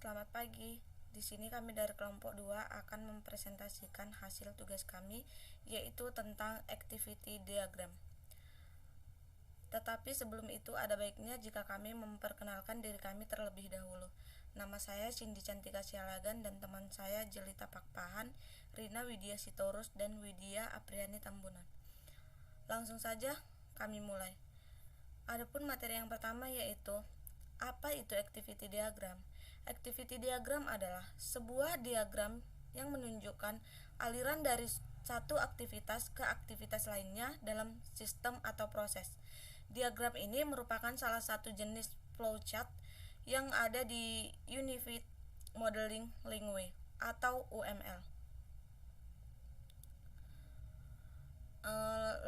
Selamat pagi. Di sini kami dari kelompok 2 akan mempresentasikan hasil tugas kami, yaitu tentang activity diagram. Tetapi sebelum itu ada baiknya jika kami memperkenalkan diri kami terlebih dahulu. Nama saya Cindy Cantika Sialagan dan teman saya Jelita Pakpahan, Rina Widya Sitorus, dan Widya Apriani Tambunan. Langsung saja kami mulai. Adapun materi yang pertama yaitu apa itu activity diagram? Activity diagram adalah sebuah diagram yang menunjukkan aliran dari satu aktivitas ke aktivitas lainnya dalam sistem atau proses. Diagram ini merupakan salah satu jenis flowchart yang ada di Unified Modeling Language atau UML.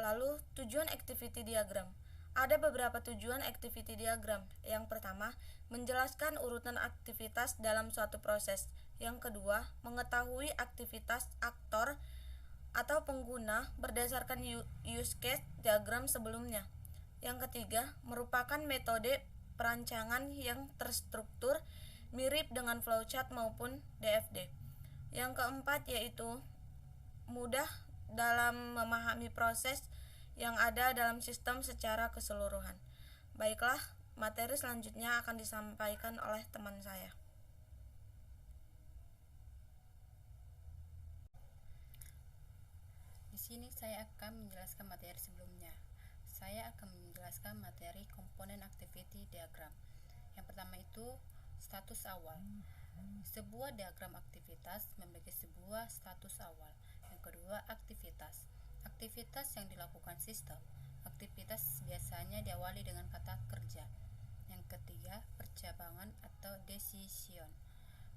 Lalu tujuan activity diagram. Ada beberapa tujuan activity diagram. Yang pertama, menjelaskan urutan aktivitas dalam suatu proses. Yang kedua, mengetahui aktivitas aktor atau pengguna berdasarkan use case diagram sebelumnya. Yang ketiga, merupakan metode perancangan yang terstruktur mirip dengan flowchart maupun DFD. Yang keempat yaitu mudah dalam memahami proses yang ada dalam sistem secara keseluruhan. Baiklah, materi selanjutnya akan disampaikan oleh teman saya. Di sini saya akan menjelaskan materi sebelumnya. Saya akan menjelaskan materi komponen activity diagram. Yang pertama itu status awal. Sebuah diagram aktivitas memiliki sebuah status awal. Yang kedua, aktivitas. Aktivitas yang dilakukan sistem. Aktivitas biasanya diawali dengan kata kerja. Yang ketiga, percabangan atau decision.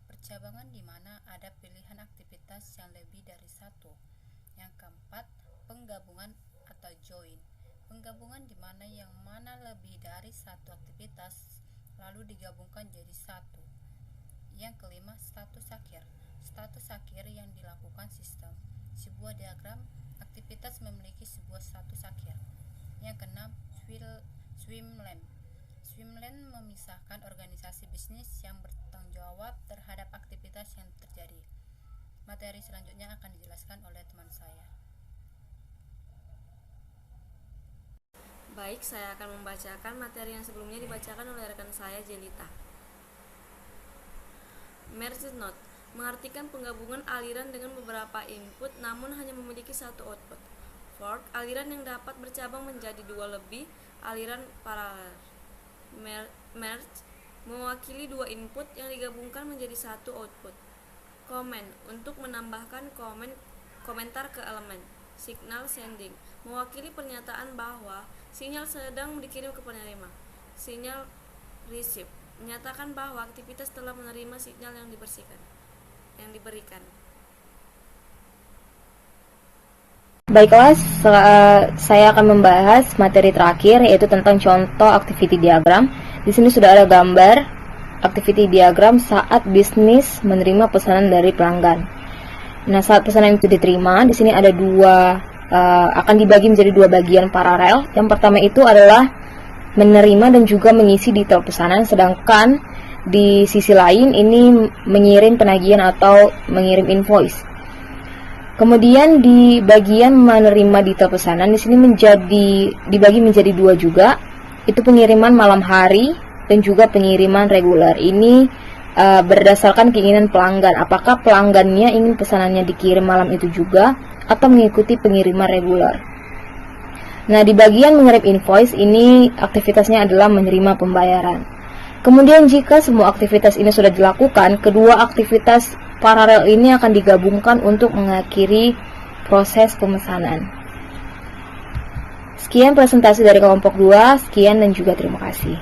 Percabangan di mana ada pilihan aktivitas yang lebih dari satu. Yang keempat, penggabungan atau join. Penggabungan di mana yang mana lebih dari satu aktivitas lalu digabungkan jadi satu. Yang kelima, status akhir. Status akhir yang dilakukan sistem. Sebuah diagram aktivitas memiliki sebuah status akhir. Yang keenam, swimlane. Swimlane memisahkan organisasi bisnis yang bertanggung jawab terhadap aktivitas yang terjadi. Materi selanjutnya akan dijelaskan oleh teman saya. Baik, saya akan membacakan materi yang sebelumnya dibacakan oleh rekan saya Jelita. Merge node mengartikan penggabungan aliran dengan beberapa input namun hanya memiliki satu output. Fork, aliran yang dapat bercabang menjadi dua lebih aliran paralel. Merge mewakili dua input yang digabungkan menjadi satu output. Comment, untuk menambahkan komentar ke elemen. Signal sending, mewakili pernyataan bahwa sinyal sedang dikirim ke penerima. Sinyal receive, menyatakan bahwa aktivitas telah menerima sinyal yang diberikan. Baiklah, saya akan membahas materi terakhir yaitu tentang contoh activity diagram. Di sini sudah ada gambar activity diagram saat bisnis menerima pesanan dari pelanggan. Nah, saat pesanan itu diterima, di sini ada akan dibagi menjadi dua bagian paralel. Yang pertama itu adalah menerima dan juga mengisi detail pesanan, sedangkan di sisi lain ini mengirim penagihan atau mengirim invoice. Kemudian di bagian menerima detail pesanan di sini dibagi menjadi dua juga, itu pengiriman malam hari dan juga pengiriman reguler. Ini berdasarkan keinginan pelanggan, apakah pelanggannya ingin pesanannya dikirim malam itu juga atau mengikuti pengiriman reguler. Nah, di bagian mengirim invoice ini aktivitasnya adalah menerima pembayaran. Kemudian jika semua aktivitas ini sudah dilakukan, kedua aktivitas paralel ini akan digabungkan untuk mengakhiri proses pemesanan. Sekian presentasi dari kelompok 2, sekian dan juga terima kasih.